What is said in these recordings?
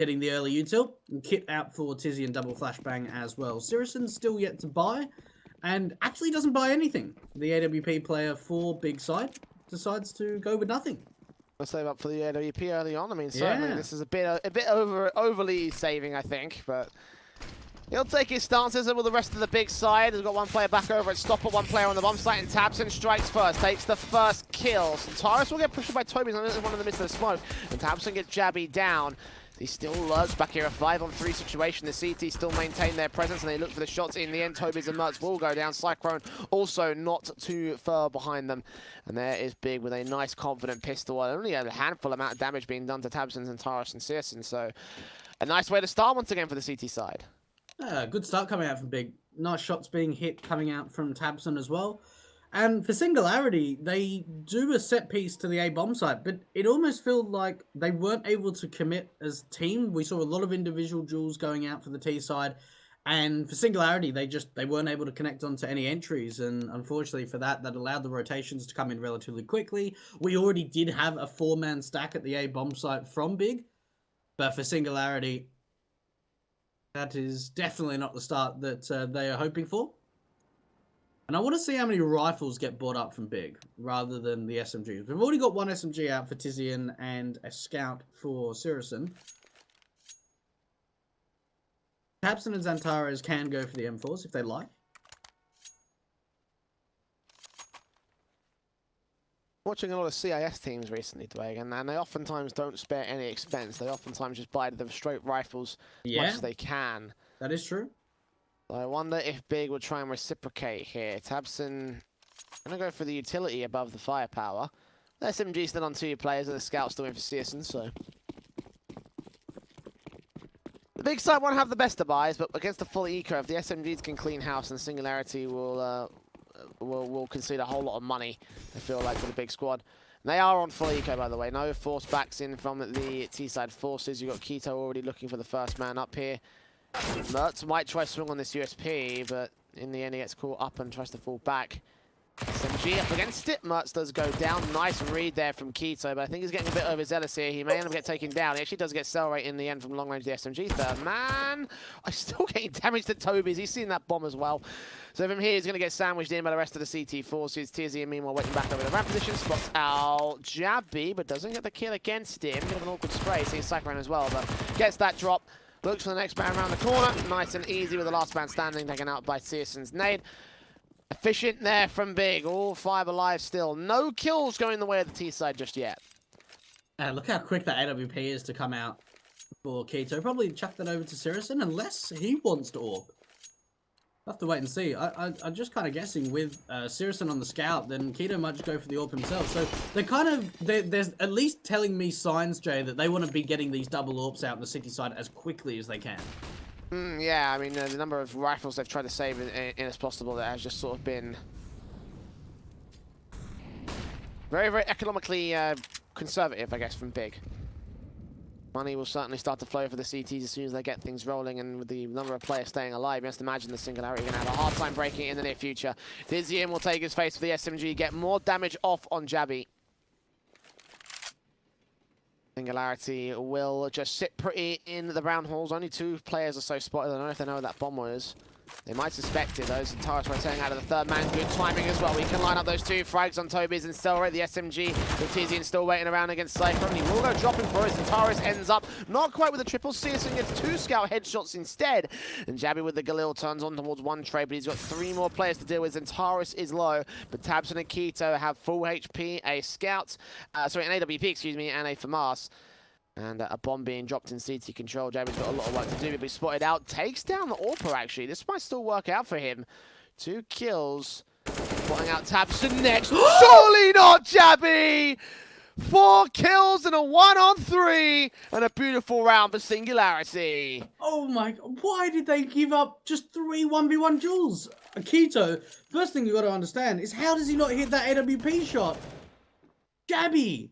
Hitting the early util, and kit out for Tizzy and double flashbang as well. Siriuson's still yet to buy, and actually doesn't buy anything. The AWP player for Big Side decides to go with nothing. Let's save up for the AWP early on. I mean, certainly this is a bit overly saving, I think, but he'll take his stances with the rest of the Big Side. He's got one player back over at Stopper, one player on the bomb site, and Tabson strikes first, takes the first kill. Taurus will get pushed by Toby, one in the midst of the smoke, and Tabson gets Jabby down. He still lurks back here, a 5-on-3 situation. The CT still maintain their presence, and they look for the shots. In the end, Toby's and Mertz will go down. Cyclone also not too far behind them. And there is Big with a nice, confident pistol. Only a handful amount of damage being done to Tabsons and Taurus and Searson. So a nice way to start once again for the CT side. Good start coming out from Big. Nice shots being hit coming out from Tabson as well. And for Singularity, they do a set piece to the A bomb site, but it almost felt like they weren't able to commit as a team. We saw a lot of individual duels going out for the T side, and for Singularity, they weren't able to connect onto any entries, and unfortunately for that allowed the rotations to come in relatively quickly. We already did have a 4-man stack at the A bomb site from Big, but for Singularity, that is definitely not the start that they are hoping for. And I want to see how many rifles get bought up from Big, rather than the SMGs. We've already got one SMG out for Tizian and a scout for Sirison. Tabson and Xantares can go for the M4s if they like. Watching a lot of CIS teams recently, Dwayne, and they oftentimes don't spare any expense. They oftentimes just buy them straight rifles as much as they can. That is true. I wonder if Big will try and reciprocate here. Tabson going to go for the utility above the firepower. The SMG still on 2 players, and the scout still in for Searson, so the Big side won't have the best of buys, but against the full eco, if the SMGs can clean house, and Singularity will concede a whole lot of money, I feel like, to the Big squad. And they are on full eco, by the way. No force backs in from the T-side forces. You've got Keto already looking for the first man up here. Mertz might try to swing on this USP, but in the end he gets caught up and tries to fall back. SMG up against it. Mertz does go down. Nice read there from Keto, but I think he's getting a bit overzealous here. He may end up getting taken down. He actually does get cell rate in the end from long range the SMG. Third man. I'm still getting damage to Toby's. He's seen that bomb as well. So from here, he's going to get sandwiched in by the rest of the CT forces. Tizzy, meanwhile, waiting back over the ramp position. Spots out Jabby, but doesn't get the kill against him. Bit of an awkward spray. Sees Cyclone as well, but gets that drop. Looks for the next man around the corner. Nice and easy with the last man standing, taken out by Searson's nade. Efficient there from Big. All 5 alive still. No kills going the way of the T side just yet. Look how quick that AWP is to come out for Keto. Probably chuck that over to Sirison unless he wants to AWP. I'll have to wait and see. I'm just kind of guessing with Sirison on the scout, then Keto might just go for the AWP himself. So there's at least telling me signs, Jay, that they want to be getting these double AWPs out in the city side as quickly as they can. Yeah, I mean, the number of rifles they've tried to save in as possible that has just sort of been very, very economically conservative, I guess, from Big. Money will certainly start to flow for the CTs as soon as they get things rolling, and with the number of players staying alive, you have to imagine the Singularity are going to have a hard time breaking it in the near future. Tizian will take his face for the SMG, get more damage off on Jabby. Singularity will just sit pretty in the brown halls. Only 2 players or so spotted. I don't know if they know where that bomb was. They might suspect it, though. Taurus rotating out of the 3rd man. Good timing as well. We can line up those 2 frags on Toby's and Cellrate. The SMG with Tizian still waiting around against Cypher. And he will go dropping for us. And Taurus ends up not quite with a triple. Searson gets 2 scout headshots instead. And Jabby with the Galil turns on towards 1 trade, but he's got 3 more players to deal with. And Taurus is low. But Tabson and Keto have full HP, a scout, an AWP, excuse me, and a FAMAS. And a bomb being dropped in CT control. Jabby's got a lot of work to do, but he's spotted out. Takes down the AWPer, actually. This might still work out for him. 2 kills. Spotting out Tabson next. Surely not, Jabby! 4 kills and a 1-on-3. And a beautiful round for Singularity. Oh my god. Why did they give up just 3 1v1 duels? Keto, first thing you got to understand is how does he not hit that AWP shot? Jabby!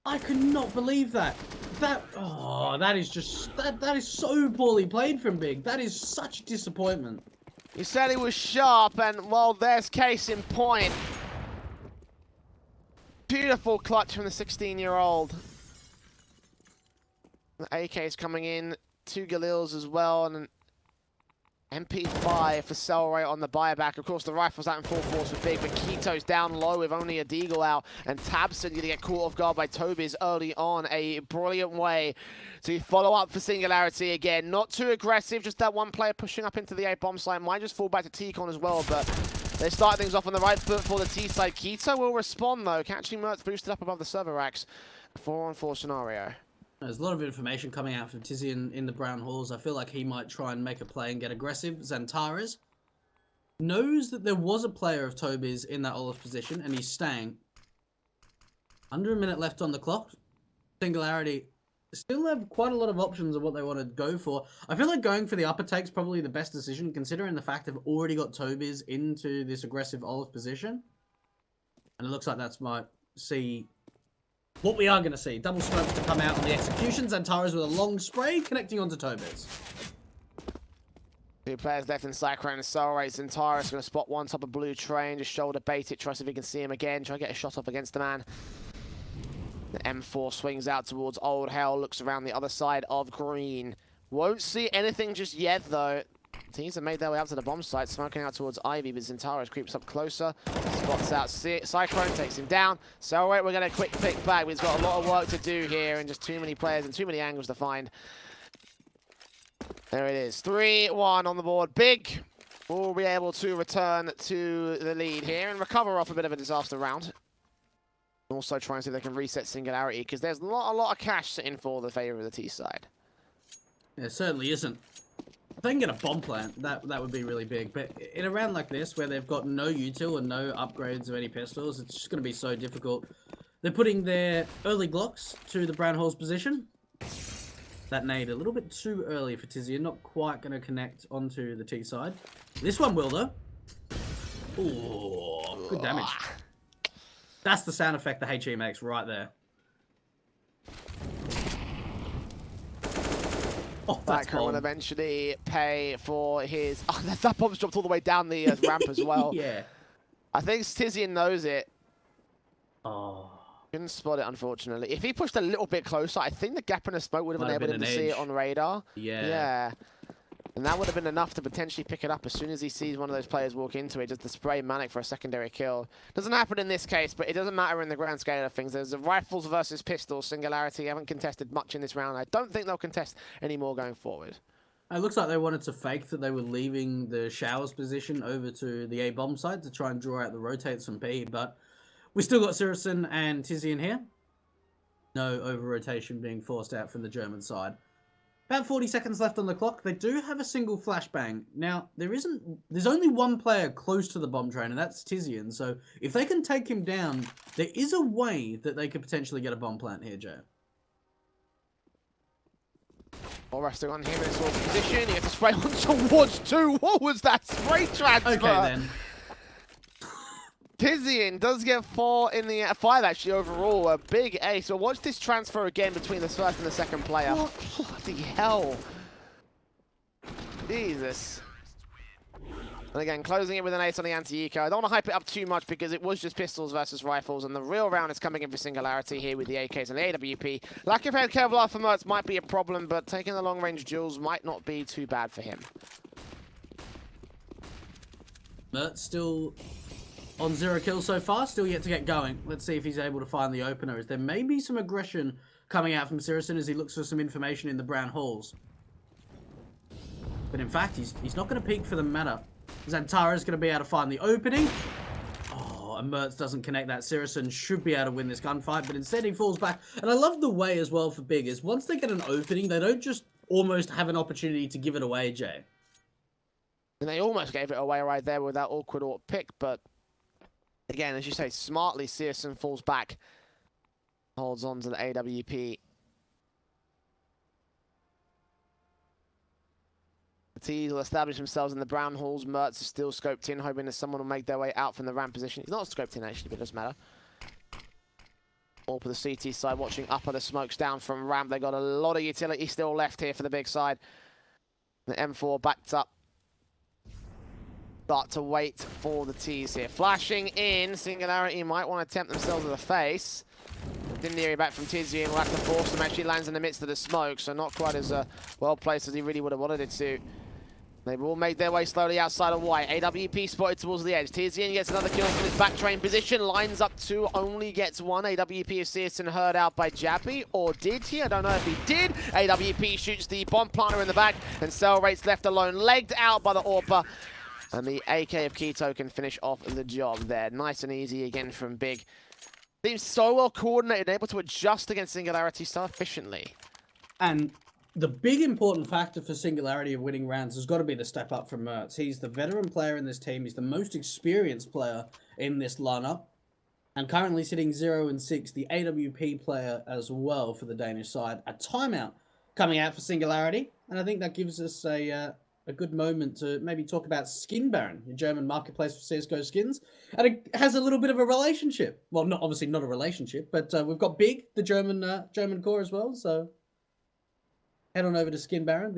I could not believe that. That is just, that is so poorly played from Big. That is such a disappointment. He said he was sharp, and well, there's case in point. Beautiful clutch from the 16-year-old. The AK is coming in, 2 Galils as well, and an MP5 for Cellray on the buyback. Of course, the rifle's out in full force for Big, but Keto's down low with only a Deagle out, and Tabson going to get caught off guard by Tobies early on. A brilliant way to follow up for Singularity again. Not too aggressive, just that one player pushing up into the A bomb site. Might just fall back to T-Con as well, but they start things off on the right foot for the T side. Keto will respond though, catching Mertz boosted up above the server racks. 4-on-4 scenario. There's a lot of information coming out from Tizian in the brown halls. I feel like he might try and make a play and get aggressive. Xantares knows that there was a player of Toby's in that Olaf position, and he's staying. Under a minute left on the clock. Singularity still have quite a lot of options of what they want to go for. I feel like going for the upper take's probably the best decision, considering the fact they've already got Toby's into this aggressive Olaf position. And it looks like that's might see what we are going to see. Double smokes to come out on the executions, and Xantares with a long spray connecting onto Tobi's. 2 players left in Cyclone and Cellray. Xantares going to spot one top of blue train, just shoulder bait it, try to see if he can see him again, try to get a shot off against the man. The M4 swings out towards Old Hell, looks around the other side of green. Won't see anything just yet though. Teams have made their way up to the bomb site, smoking out towards Ivy, but Xantares creeps up closer, spots out Cyclone, takes him down. Cellray, we're going to quick pick back. We've got a lot of work to do here, and just too many players and too many angles to find. There it is, 3-1 on the board. Big will be able to return to the lead here and recover off a bit of a disaster round. Also try and see if they can reset Singularity, because there's a lot of cash sitting for the favor of the T side. There certainly isn't. If they can get a bomb plant, that would be really big. But in a round like this, where they've got no util and no upgrades of any pistols, it's just going to be so difficult. They're putting their early Glocks to the Brown Hall's position. That nade a little bit too early for Tizian, not quite going to connect onto the T side. This one will, though. Ooh, good damage. That's the sound effect the HE makes right there. Oh, that's Cyclone will eventually pay for his... Oh, that bomb's dropped all the way down the ramp as well. Yeah. I think Tizian knows it. Oh. Couldn't spot it, unfortunately. If he pushed a little bit closer, I think the gap in the smoke would have been able to see it on radar. Yeah. Yeah. And that would have been enough to potentially pick it up as soon as he sees one of those players walk into it, just to spray Manic for a secondary kill. Doesn't happen in this case, but it doesn't matter in the grand scale of things. There's a rifles versus pistols. Singularity haven't contested much in this round. I don't think they'll contest any more going forward. It looks like they wanted to fake that they were leaving the showers position over to the A bomb site to try and draw out the rotates from B, but we still got Sirison and Tizian here. No over-rotation being forced out from the German side. About 40 seconds left on the clock. They do have a single flashbang. Now, there's only one player close to the bomb train, and that's Tizian. So if they can take him down, there is a way that they could potentially get a bomb plant here, Joe. All resting on him in his sort of position. He gets a spray on towards 2. What was that spray transfer? Okay, then. Tizian does get 4 in the 5 actually overall. A big ace. So watch this transfer again between the first and the second player. What? Bloody hell. Jesus. And again, closing it with an ace on the anti-eco. I don't want to hype it up too much because it was just pistols versus rifles, and the real round is coming in for Singularity here with the AKs and the AWP. Lack of head Kevlar for Mertz might be a problem, but taking the long-range duels might not be too bad for him. Mertz still on 0 kills so far, still yet to get going. Let's see if he's able to find the opener, as there may be some aggression coming out from Sirison as he looks for some information in the brown halls. But in fact, he's not going to peek for the matter. Xantares is going to be able to find the opening. Oh, and Mertz doesn't connect that. Sirison should be able to win this gunfight, but instead he falls back. And I love the way as well for Big is once they get an opening, they don't just almost have an opportunity to give it away, Jay. And they almost gave it away right there with that awkward AWP pick, but again, as you say, smartly, Sirison falls back, holds on to the AWP. The T's will establish themselves in the brown halls. Mertz is still scoped in, hoping that someone will make their way out from the ramp position. He's not scoped in, actually, but it doesn't matter. All for the CT side, watching up are the smokes down from ramp. They got a lot of utility still left here for the big side. The M4 backed up. Start to wait for the T's here. Flashing in, Singularity might want to tempt themselves to the face. within the area back from Tizzy, and will have to force them. Actually lands in the midst of the smoke, so not quite as well placed as he really would have wanted it to. They've all made their way slowly outside of white. AWP spotted towards the edge. Tizian gets another kill from his back train position. Lines up two, only gets one. AWP assist and heard out by Jabby. Or did he? I don't know if he did. AWP shoots the bomb planter in the back. And Cellrate's left alone, legged out by the AWP. And the AK of Keto can finish off the job there. Nice and easy again from Big. Seems so well coordinated, able to adjust against Singularity so efficiently. And the big important factor for Singularity of winning rounds has got to be the step up from Mertz. He's the veteran player in this team. He's the most experienced player in this lineup. And currently sitting 0-6, the AWP player as well for the Danish side. A timeout coming out for Singularity. And I think that gives us a good moment to maybe talk about Skin Baron, the German marketplace for CSGO skins. And it has a little bit of a relationship. Well, obviously not a relationship, but we've got Big, the German core as well, so head on over to Skin Baron,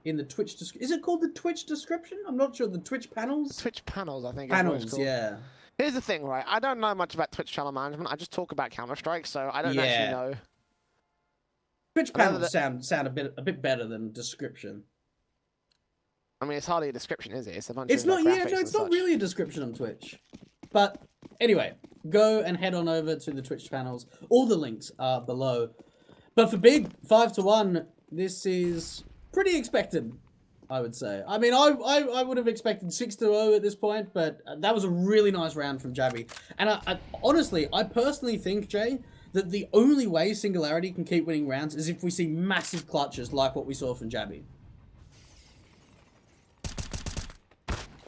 in the Twitch. Is it called the Twitch description? I'm not sure. The Twitch panels. Twitch panels, I think. Panels, yeah. Here's the thing, right? I don't know much about Twitch channel management. I just talk about Counter-Strike, so I don't actually know. Twitch panels sound a bit better than description. I mean, it's hardly a description, is it? It's a bunch of graphics. Yeah, no, it's not really a description on Twitch. But anyway, go and head on over to the Twitch panels. All the links are below. But for Big, 5-1. This is pretty expected, I would say. I mean, I would have expected 6-0 at this point, but that was a really nice round from Jabby. And honestly, I personally think, Jay, that the only way Singularity can keep winning rounds is if we see massive clutches like what we saw from Jabby.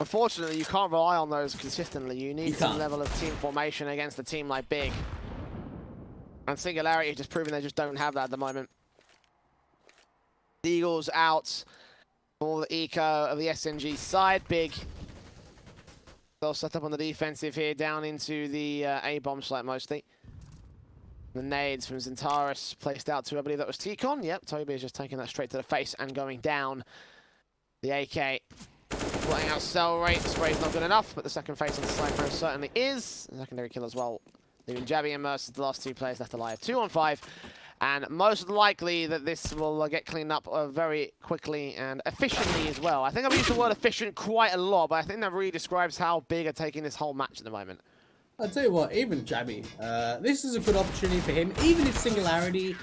Unfortunately, you can't rely on those consistently. You need some level of team formation against a team like Big. And Singularity just proving they just don't have that at the moment. Eagles out for the eco of the SMG side. Big. They'll set up on the defensive here, down into the A-bomb site mostly. The nades from Zentaris placed out to, I believe that was T-Con. Yep, Toby is just taking that straight to the face and going down. The AK putting out Cellrate. Spray's not good enough, but the second face on the Cypher certainly is. Secondary kill as well. Leaving Jabby and Mercer, the last two players left alive. 2-on-5. And most likely that this will get cleaned up very quickly and efficiently as well. I think I've used the word efficient quite a lot, but I think that really describes how Big are taking this whole match at the moment. I'll tell you what, even Jabby, this is a good opportunity for him. Even if Singularity,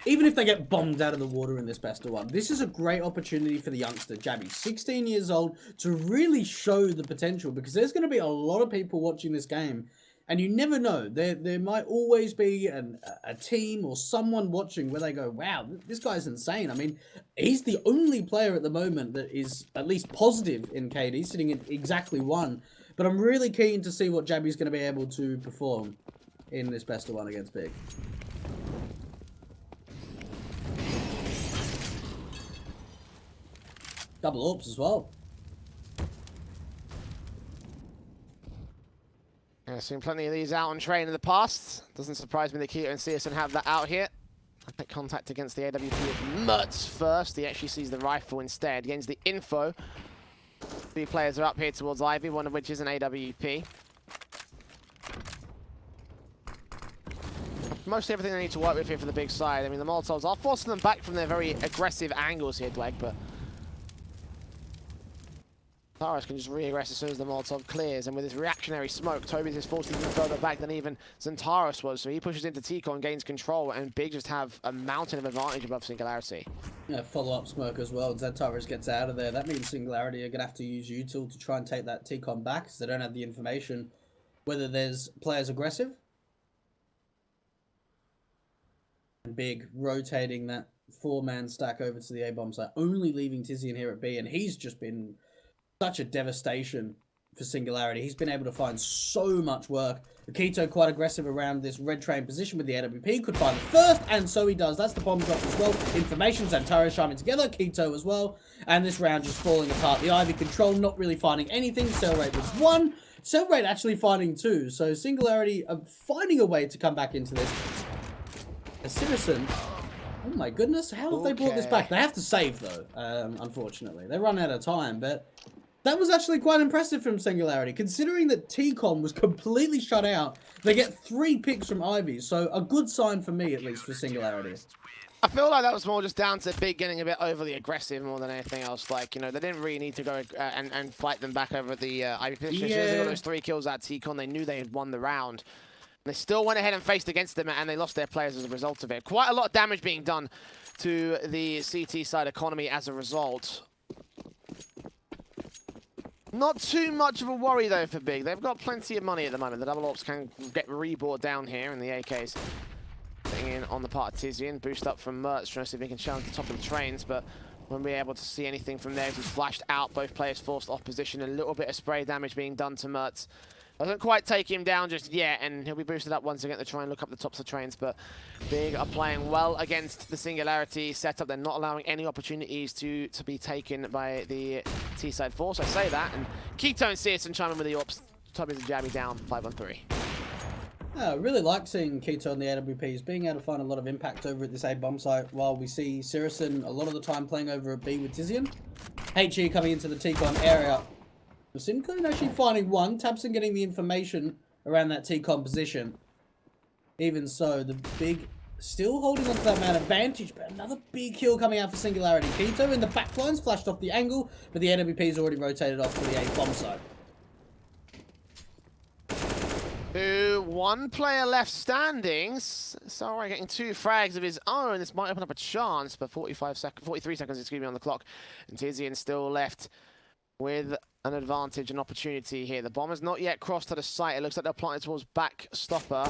even if they get bombed out of the water in this best of one, this is a great opportunity for the youngster, Jabby, 16 years old, to really show the potential, because there's going to be a lot of people watching this game. And you never know, there might always be a team or someone watching where they go, wow, this guy's insane. I mean, he's the only player at the moment that is at least positive in KD, sitting at exactly 1. But I'm really keen to see what Jabby's going to be able to perform in this best of 1 against Big. Double AWPs as well. I've seen plenty of these out on train in the past. Doesn't surprise me that Keto and Searson have that out here. I make contact against the AWP of Mertz first. He actually sees the rifle instead. Gains the info. 3 players are up here towards Ivy, one of which is an AWP. Mostly everything they need to work with here for the Big side. I mean, the Molotovs are forcing them back from their very aggressive angles here, Dweg, but Taurus can just re-aggress as soon as the Molotov clears, and with his reactionary smoke, Toby's is forced even further back than even Zentaris was, so he pushes into Tico and gains control, and Big just have a mountain of advantage above Singularity. Yeah, follow-up smoke as well. Zentaris gets out of there. That means Singularity are going to have to use util to try and take that T-Con back, because they don't have the information whether there's players aggressive. And Big rotating that 4-man stack over to the A-bomb site, only leaving Tizian here at B, and he's just been such a devastation for Singularity. He's been able to find so much work. Akito quite aggressive around this red train position with the AWP. Could find the first, and so he does. That's the bomb drop as well. Information, Zantaro shining together. Keto as well. And this round just falling apart. The Ivy control not really finding anything. Cellrate with 1. Cellrate actually finding 2. So Singularity are finding a way to come back into this. Searson, oh my goodness, how have they brought this back? They have to save though, unfortunately. They run out of time, but That was actually quite impressive from Singularity, considering that T-Con was completely shut out. They get 3 picks from Ivy, so a good sign for me, at least, for Singularity. I feel like that was more just down to Big getting a bit overly aggressive more than anything else. Like, you know, they didn't really need to go and fight them back over the Ivy position. As soon as they got those 3 kills at T-Con, they knew they had won the round. They still went ahead and faced against them, and they lost their players as a result of it. Quite a lot of damage being done to the CT side economy as a result. Not too much of a worry, though, for Big. They've got plenty of money at the moment. The double ops can get rebought down here, and the AKs getting in on the part of Tizian. Boost up from Mertz, trying to see if he can challenge the top of the trains, but won't be able to see anything from there. He's flashed out. Both players forced off position. A little bit of spray damage being done to Mertz. Doesn't quite take him down just yet, and he'll be boosted up once again to try and look up the tops of trains, but Big are playing well against the Singularity setup. They're not allowing any opportunities to be taken by the T-side force. I say that, and Keto and Searson chime in with the ops. Tommy's and Jabby down 5-on-3. I really like seeing Keto and the AWPs being able to find a lot of impact over at this A bomb site, while we see Searson a lot of the time playing over at B with Tizian. HE coming into the T-Con area. SimCon actually finding one. Tabson getting the information around that T-Con position. Even so, the Big still holding on to that man advantage, but another big kill coming out for Singularity. Keto in the backlines, flashed off the angle, but the AWP's already rotated off to the A bomb site. One player left standing. Sorry, getting 2 frags of his own. This might open up a chance, but 43 seconds, excuse me, on the clock. And Tizian still left with an advantage, an opportunity here. The bomb has not yet crossed to the site. It looks like they're planted towards back stopper.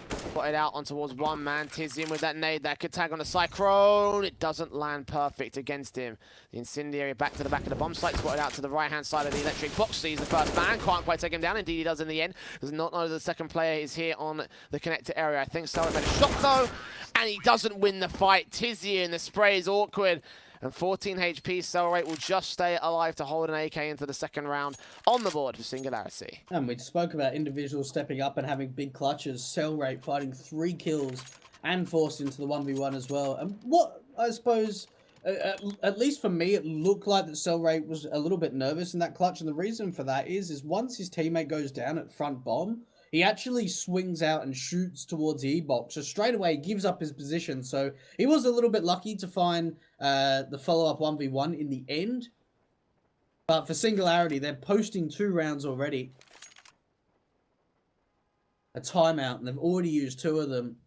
Spotted out on towards one man. Tizian with that nade that could tag on the Cyclone. It doesn't land perfect against him. The incendiary back to the back of the bomb site. Spotted out to the right-hand side of the electric box. Sees the first man. Can't quite take him down. Indeed, he does in the end. Does not know the second player is here on the connector area. I think Sarah made a shot, though. And he doesn't win the fight. Tizian, the spray is awkward. And 14 HP, Cellrate will just stay alive to hold an AK into the second round on the board for Singularity. And we spoke about individuals stepping up and having big clutches. Cellrate fighting 3 kills and forced into the 1v1 as well. And what, I suppose, at least for me, it looked like that Cellrate was a little bit nervous in that clutch. And the reason for that is once his teammate goes down at front bomb, he actually swings out and shoots towards the E-box. So straight away, he gives up his position. So he was a little bit lucky to find the follow-up 1v1 in the end. But for Singularity, they're posting 2 rounds already. A timeout, and they've already used 2 of them.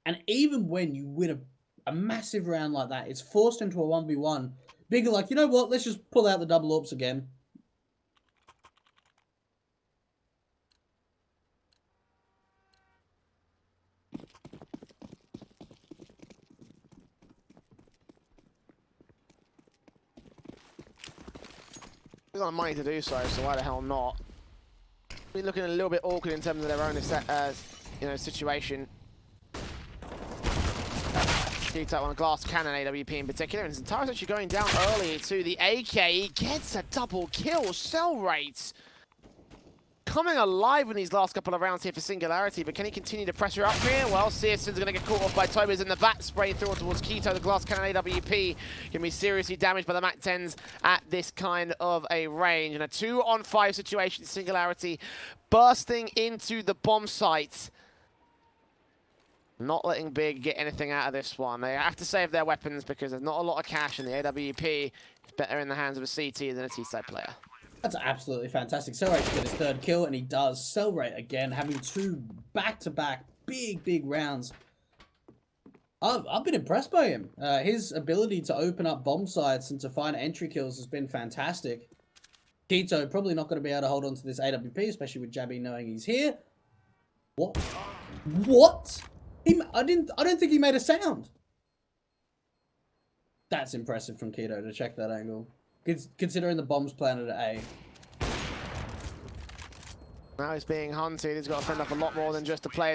And even when you win a massive round like that, it's forced into a 1v1. Big are like, you know what, let's just pull out the double ops again. They've got the money to do so why the hell not? Be looking a little bit awkward in terms of their own situation. Keto on a glass cannon, AWP in particular, and Zantara's actually going down early to the AK. He gets a double kill. Cell rates coming alive in these last couple of rounds here for Singularity, but can he continue to pressure up here? Well, Searson's going to get caught off by Tobias in the back, spraying through towards Keto. The glass cannon AWP can be seriously damaged by the Mac 10s at this kind of a range. And a 2-on-5 situation, Singularity bursting into the bomb site. Not letting Big get anything out of this one. They have to save their weapons because there's not a lot of cash, and the AWP is better in the hands of a CT than a T-side player. That's absolutely fantastic. Cellrate to get his 3rd kill, and he does. Cellrate again, having 2 back-to-back big rounds. I've been impressed by him. His ability to open up bomb sites and to find entry kills has been fantastic. Keto probably not going to be able to hold on to this AWP, especially with Jabby knowing he's here. What? What? I don't think he made a sound. That's impressive from Keto to check that angle. Considering the bomb's planted at A. Now he's being hunted. He's got to fend off a lot more than just a player.